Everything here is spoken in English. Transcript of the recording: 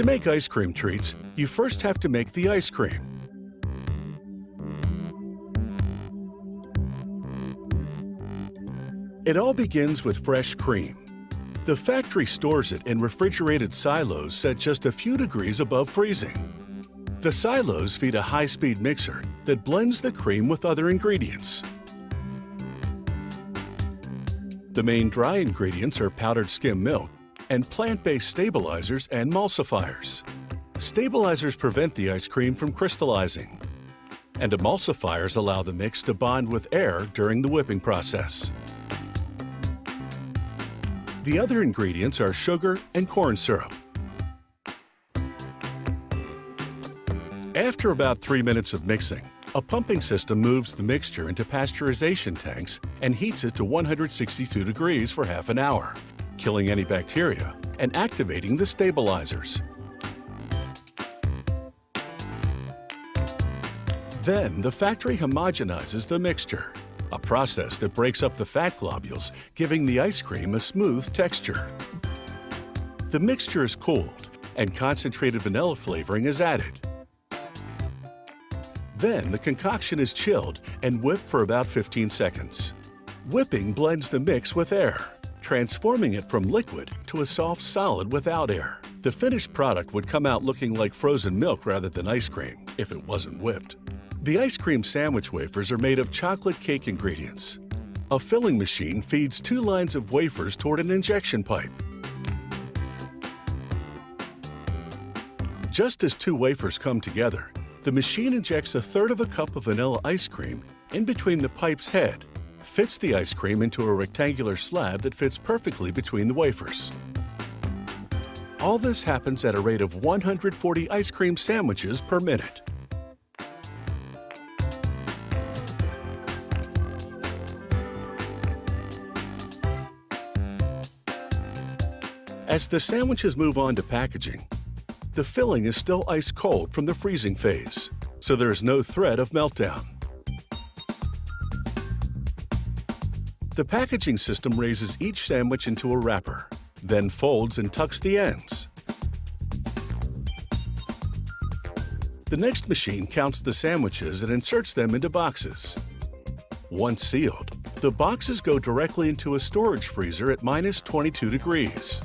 To make ice cream treats, you first have to make the ice cream. It all begins with fresh cream. The factory stores it in refrigerated silos set just a few degrees above freezing. The silos feed a high-speed mixer that blends the cream with other ingredients. The main dry ingredients are powdered skim milk and plant-based stabilizers and emulsifiers. Stabilizers prevent the ice cream from crystallizing, and emulsifiers allow the mix to bond with air during the whipping process. The other ingredients are sugar and corn syrup. After about 3 minutes of mixing, a pumping system moves the mixture into pasteurization tanks and heats it to 162 degrees for half an hour, killing any bacteria and activating the stabilizers. Then the factory homogenizes the mixture, a process that breaks up the fat globules, giving the ice cream a smooth texture. The mixture is cooled and concentrated vanilla flavoring is added. Then the concoction is chilled and whipped for about 15 seconds. Whipping blends the mix with air, transforming it from liquid to a soft solid without air. The finished product would come out looking like frozen milk rather than ice cream if it wasn't whipped. The ice cream sandwich wafers are made of chocolate cake ingredients. A filling machine feeds 2 lines of wafers toward an injection pipe. Just as 2 wafers come together, the machine injects 1/3 cup of vanilla ice cream in between the pipe's head, fits the ice cream into a rectangular slab that fits perfectly between the wafers. All this happens at a rate of 140 ice cream sandwiches per minute. As the sandwiches move on to packaging, the filling is still ice cold from the freezing phase, so there is no threat of meltdown. The packaging system raises each sandwich into a wrapper, then folds and tucks the ends. The next machine counts the sandwiches and inserts them into boxes. Once sealed, the boxes go directly into a storage freezer at -22 degrees.